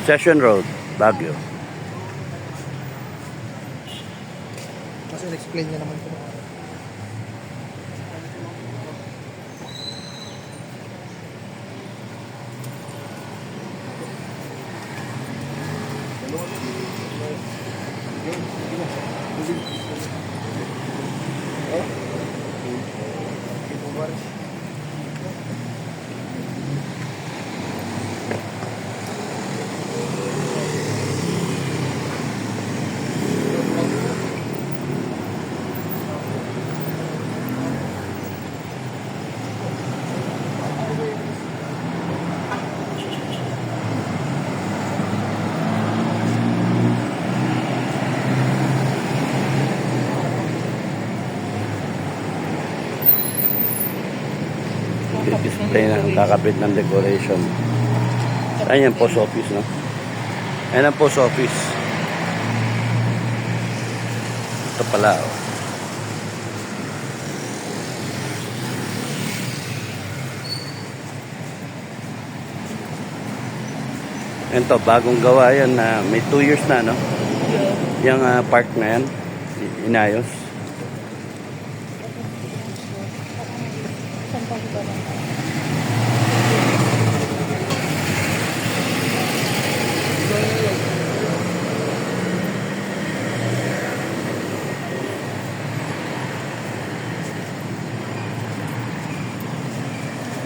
Session Road, Baguio. Kasi explain niya naman ito. Display na, kakapit ng decoration. Ayan yung post office, no? Ayan ang post office. Ito pala, oh. Ayan to, bagong gawa yan na may 2 years na, no? Yung park na yan, inayos.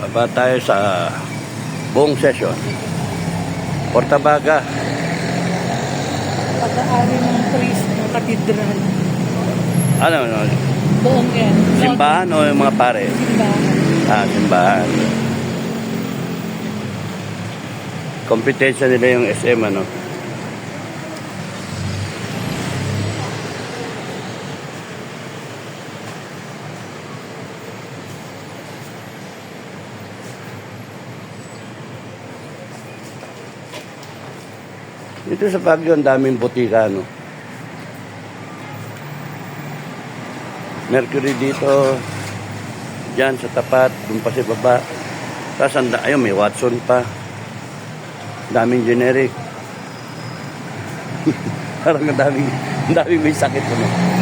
Baba tayo sa buong session. Portabaga. Pag-aari ng priest ng katedral. Ano? Buong yan. Simbahan o yung mga pare? Simbahan. Simbahan. Kompetensya nila yung SM, ano? Dito sa Baguio, ang daming butika, no? Mercury dito, dyan sa tapat, dun pa sa baba. Tapos, ayun, may Watson pa. Daming generic. Parang ang daming may sakit, ano?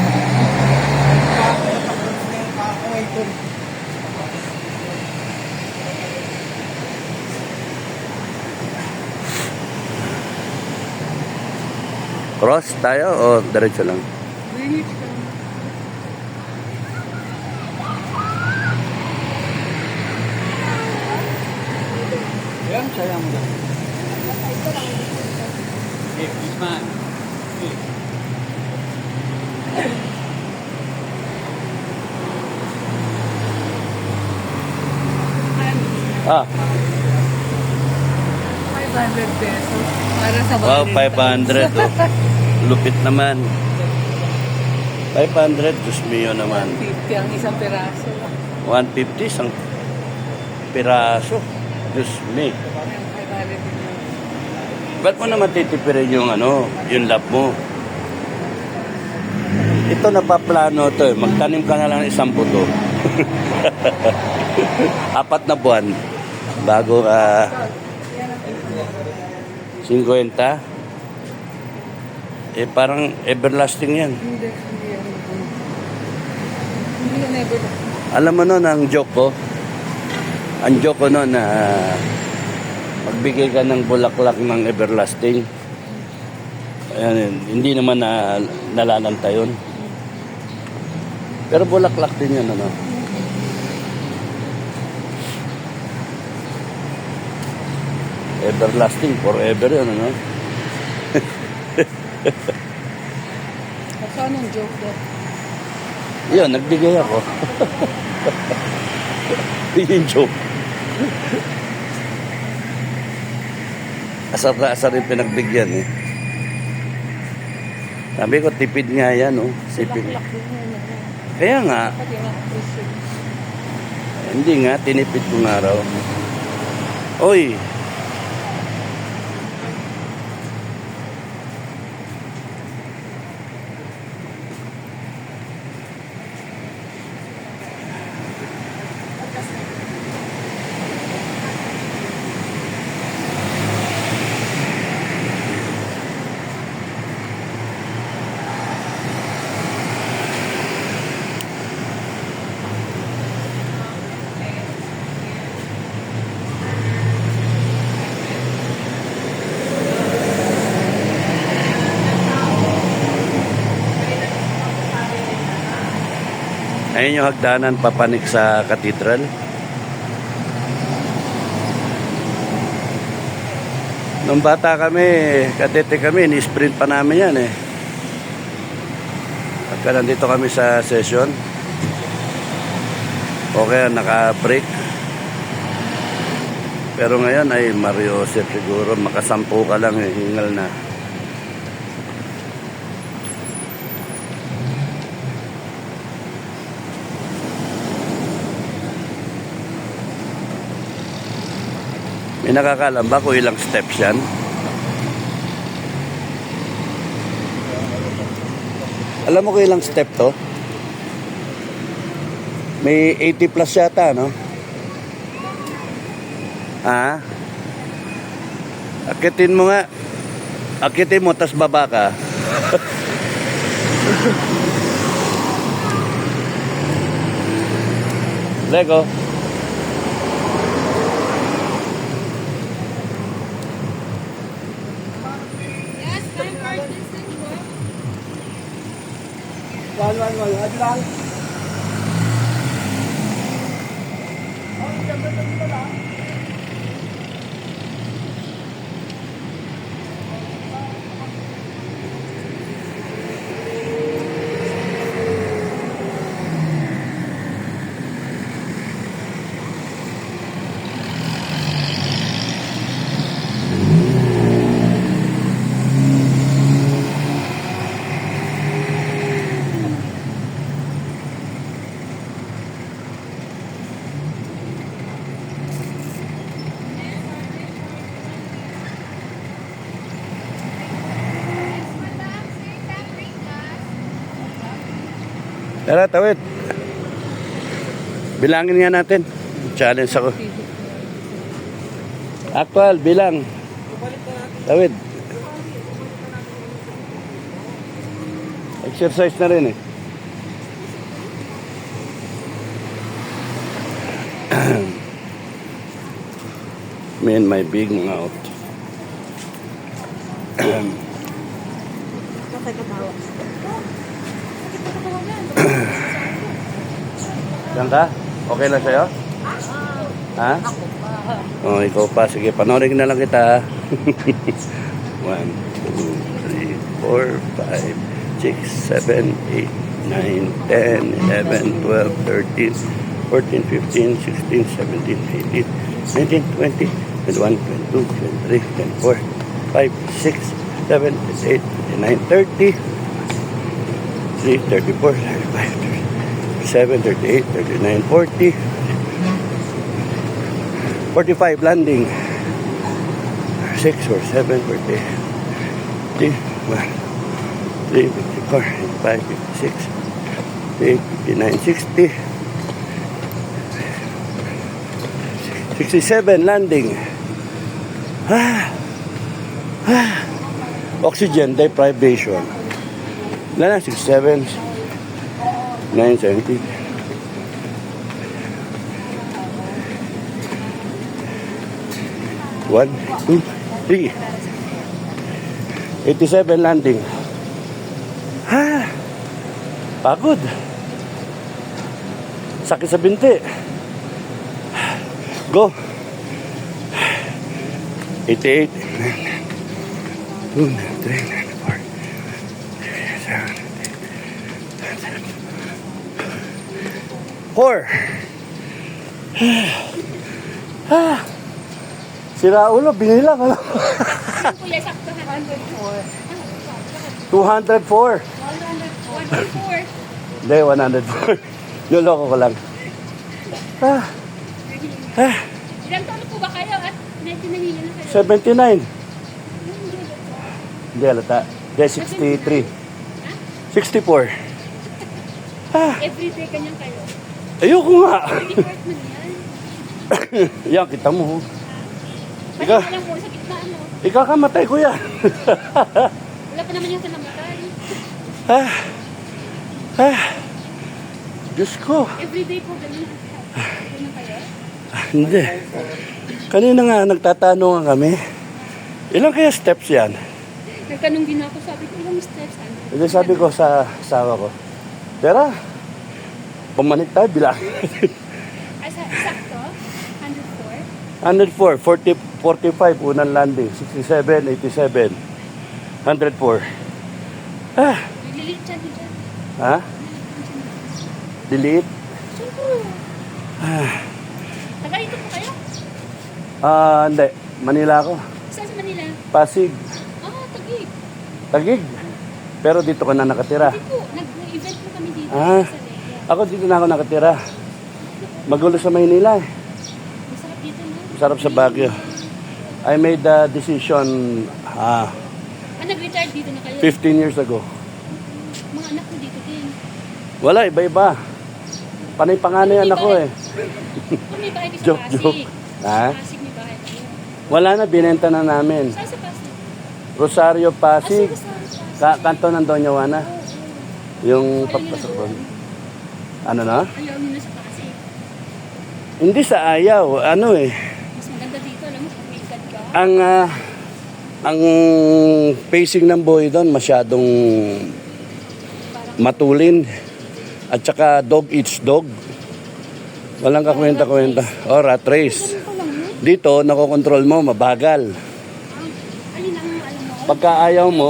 Cross tayo o diretso lang? Yan, sayang mo lang. Hey, please man. Ah, 500 pesos. Para sa wow, Valentine's. 500. Oh. Lupit naman. 500, Diyos mio naman. 50 ang isang piraso. 150 isang piraso. Diyos me. 500. Ba't mo naman titipirin yung yung lap mo? Ito napaplano to eh. Magtanim ka na lang ng isang buto. 4 na buwan. Bago 50. Parang everlasting yan. Hindi yan. Hindi yan never. Alam mo nun, ang joke ko nun na magbigay ka ng bulaklak ng everlasting. Ayan, hindi naman nalalanta yun. Pero bulaklak din yun, ano? Everlasting, forever yun, ano? Saan ang joke doon? Yun, nagbigay ako. Yung joke. Asar na asar yung pinagbigyan eh. Sabi ko, tipid nga yan, oh. Sipid. Bulaklak din yun. Kaya nga, Pati nga Christian. hindi nga, tinipid ko nga raw. Oy, Ayun yung hagdanan papanik sa katedral. Nung bata kami, kadete kami, ni-sprint pa namin yan eh. Pagka nandito kami sa session, okay, naka-break. Pero ngayon ay Mario Joseph siguro, makasampu ka lang eh, hingal na. May nakakalam ba kung ilang steps yan? Alam mo kung ilang step to? May 80 plus yata, no? Ha? Akitin mo nga. Akitin mo, tas baba ka. Lego. Add lang. Tara, tawid. Bilangin nga natin. Challenge ako. Actual, bilang. Tawid. Exercise na rin eh. Me and my big mouth. Bakit katawa? Diyan ka? Okay lang sa'yo? Ha? Oh, ikaw pa. Sige, panoorin na lang kita. 1, 2, 3, 4, 5, 6, 7, 8, 9, 10, 11, 12, 13, 14, 15, 16, 17, 18, 19, 20, 21, 22, 23, 24, 5, 6, 7, 8, 9, 30, 3, 34, 35, 37, 38, 39, 40, 45 landing. 6 or 7, 40, 50, 3, 54, 55, 56, 59, 60, 67 landing. Oxygen deprivation. Wala na, 67, 9, 17. One, two, three. 87 landing. Pagod. Sakit sa binti. Go. 88. 2, 3, 4, 7, 4. Sira ulo, binilang. Ano? Kuya, sakto 104. 204. 104. Hindi, 104. Nuloko ko lang. Ilang taon po ba kayo at medyo nahinga na kayo? 79. Hindi, halata. Hindi, 63. 64. Everyday kanyang kayo. Ayoko nga. Hindi worth man yan. Yan, kita mo. Ikaw? Lang po sa gitna, ano? Ikakamatay ko yan. Wala pa naman yung sa namatay. Diyos ko. Everyday po ganyan. Ganyan kayo? Hindi. Kanina nga, nagtatanungan kami. Ilang kaya steps yan? Nagtanong din ako, sabi ko, ilang steps? Ano? Hindi, sabi ko sa asawa ko, Tera, Pumanik tayo, bilang. Sakto? 104? 104, 45, unang landing. 67, 87, 104. Ah, Lilit siya dyan. ha? Delete? Siyempre. Ah, Taga ito po kayo? hindi. Manila ako. Saan sa Manila? Pasig. Tagig. Tagig. Pero dito ka na nakatira. Hindi po. Nag-event po kami dito. Ah. Sa Leia. Ako dito na ako nakatira. Magulo sa Maynila eh. Masarap dito, no? Sarap sa Baguio. I made the decision Nag-retire dito na kayo? 15 years ago. Mga anak ko dito din. Wala, iba-iba. Panay panganay anak ko eh. Kung may bahay kayo sa Joke, Pasig. joke. Ha? Sa Pasig may bahay kayo. Wala na, binenta na namin. Saan sa Pasig? Rosario, Pasig. Saan? Kanto ng Doña Juana. Yung papasok doon. Ano na? Ayaw nyo na sa Pasig. Hindi sa ayaw. Ano eh. Mas maganda dito. Alam mo, may God ka. Ang pacing ng buhay doon masyadong matulin. At saka dog eats dog. Walang kakwenta-kwenta. O, rat race. Ganun pa lang, no? Dito, nakokontrol mo, mabagal. Alin ang alam mo? Pagka ayaw mo,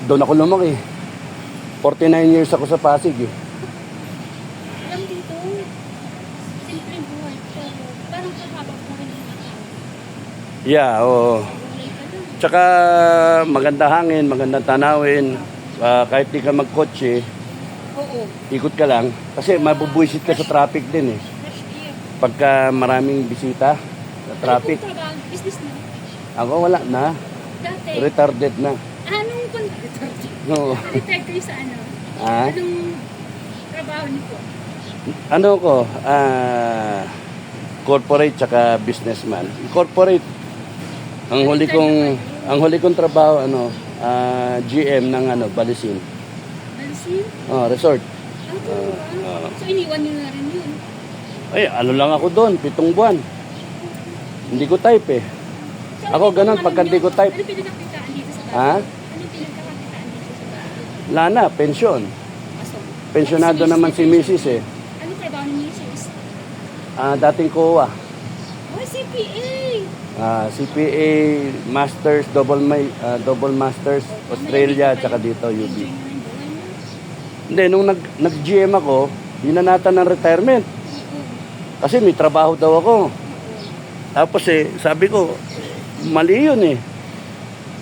doon ako lumaki. 49 years ako sa Pasig eh. Alam dito, simple buhay. Pero parang kakabak mo rin yung mga tao. Yeah, oo. Gulay ka lang. Tsaka maganda hangin, magandang tanawin. Kahit di ka magkotse, Oo. ikot ka lang. Kasi mabubuisit ka sa traffic din eh. Fresh air. Pagka maraming bisita sa traffic. Ano pong trabaho? Business na? Ako wala na. Dati. Retarded na. Anong No. retired kayo sa ano? Ah? Anong trabaho niyo po? Ano ko? Corporate tsaka businessman. Corporate. Ang huli kong trabaho GM ng Balisin. Alisin? Resort. Ang talaga? So iniwan niyo na rin yun? Ay, ano lang ako doon, 7 buwan. Hindi ko type eh. So, Ako ano ganun, yung pagka di ko type. Ano pinagkakitaan dito sa bahay? Ha? Ano pinagkakitaan dito sa bahay? Lana, pensyon. Aso. Pensyonado naman si Mrs. eh. Ano trabaho ni Mrs.? Dating COA. Oh, CPA! CPA, Masters, double Masters, Australia, tsaka dito, UB. Enjoy na yung buhay mo. Hindi, nung nag-GM ako, hinanatan ng retirement. Kasi may trabaho daw ako. Tapos sabi ko, mali yun eh.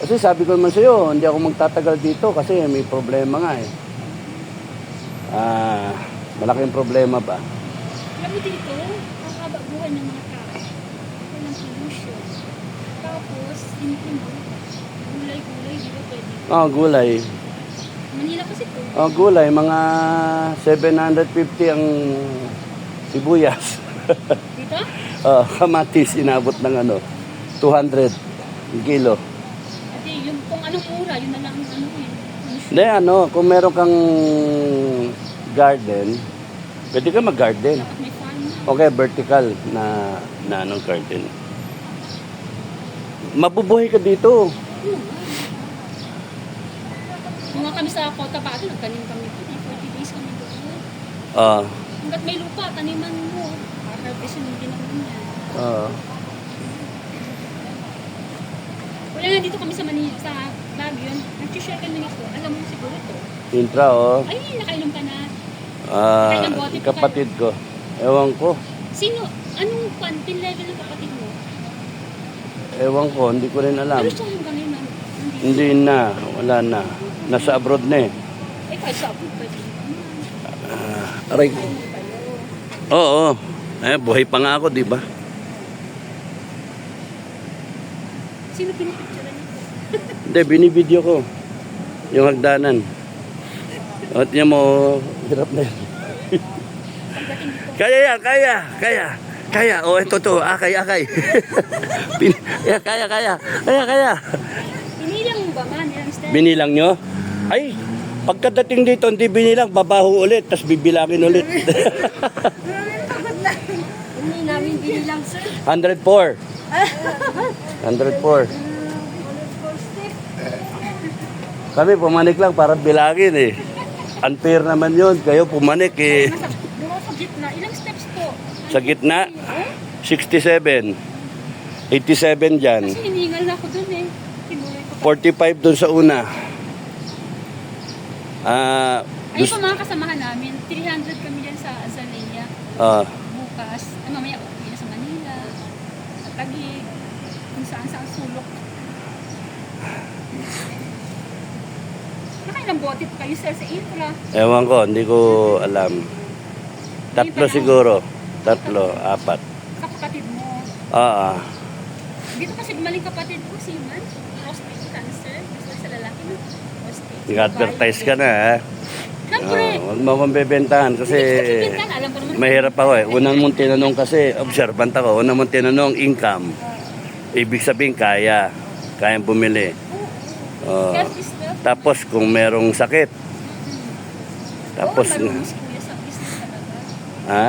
Kasi sabi ko naman sa'yo, hindi ako magtatagal dito kasi may problema nga eh. Malaking problema ba? Alam mo dito, ang haba buhay ng mga tao. Walang pollution. Tapos, hindi mo, gulay-gulay, di ba pwede? Gulay. Manila kasi po. Gulay, mga 750 ang sibuyas. Dito? Kamatis, inabot ng 200 kilo. Kasi yung kung anong mura, yun na lang ang pollution. Hindi, kung meron kang garden, pwede ka mag-garden. Dapat may farm. Okay, vertical na garden. Mabubuhay ka dito. Mga kami sa Cotabato, nagtanim kami ito. 40 days kami doon. Ah, Hanggat may lupa, taniman mo. Harvestin yung ginagawa niya. Wala nga dito kami sa Manila, sa Baguio. Nag-share kami nito. Alam mo siguro ito. intra Ay, nakainom ka na. kapatid ko. Ewan ko. Sino? Anong pin level ng kapatid mo? Ewan ko, hindi ko rin alam. Pero siya hanggang ngayon nandito. Hindi na, wala na. Nasa abroad na eh. Eh, kahit sa abroad pa din. Aray. Oo. Buhay pa nga ako, di ba? Sino pinipicturean niyo? Hindi, binibideo ko. Yung hagdanan. At niya mo, hirap na yan. Kaya yan, kaya. Ito to, akay. Kaya. Binilang mo ba man? Ilang step? Binilang nyo? Ay, pagkadating dito, hindi binilang, babaho ulit, tapos bibilangin ulit. Hindi namin binilang, sir. 104. 104. Kami pumanik lang para bilangin eh. unfair naman yun. Kayo pumanik eh. Doon sa gitna. Ilang steps po? Sa gitna? Oh, 67. 87 dyan. kasi hiningal na ako doon eh. Tinuloy ko pa. 45 dun sa una. Ayun pa mga kasamahan namin. 300 kami dyan sa Azalea. Bukas. Ay, mamaya uwi na sa Manila. Sa Taguig. Kung saan saan sulok. Nakailang bote po kayo sir sa infra. Ewan ko, hindi ko alam. Tatlo siguro. Tatlo, apat. Sa kapatid mo. Dito kasi maling kapatid ko, si Man. Prostate cancer. Gusto sa lalaki na. Prostate. Nag-advertise ka na ha. Siyempre. Huwag mo akong bebentahan kasi Alam ko naman. mahirap ako eh. Unang mong tinanong kasi, observant ako, unang mong tinanong income. Ibig sabihin kaya. Kayang bumili. Oh. Health is wealth. Tapos kung merong sakit. Tapos, marunong si kuya sa business talaga. ha?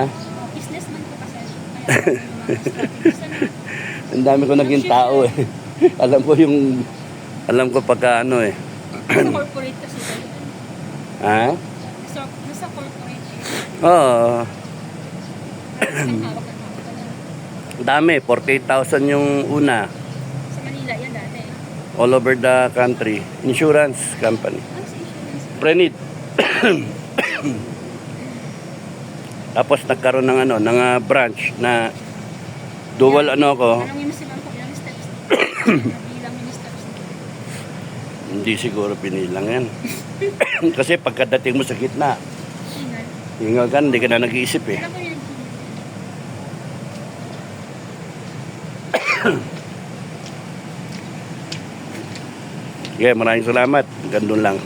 Businessman ko kasi. Kaya alam ko yung mga strategies. Ano? Ang dami ko naging tao eh. Alam ko pagka ano eh. Nasa corporate kasi kayo. Ha? Nasa corporate kayo. Oo. Ang hawak ng hawak ka na. Ang dami. 48,000 yung una. Sa Manila yan dati. All over the country. Insurance company. Ano sa insurance? Prenid. Tapos nagkaroon ng ano, ng branch na dual ano ako. Tanongin mo si ma'am kung ilang steps. Ilang yung steps. Hindi siguro pinilang yan. Kasi pagkadating mo sa gitna, Ingat. hingal ka, hindi ka na nag-iisip eh. Alam ko yun. Okay, maraming salamat. Gandun lang.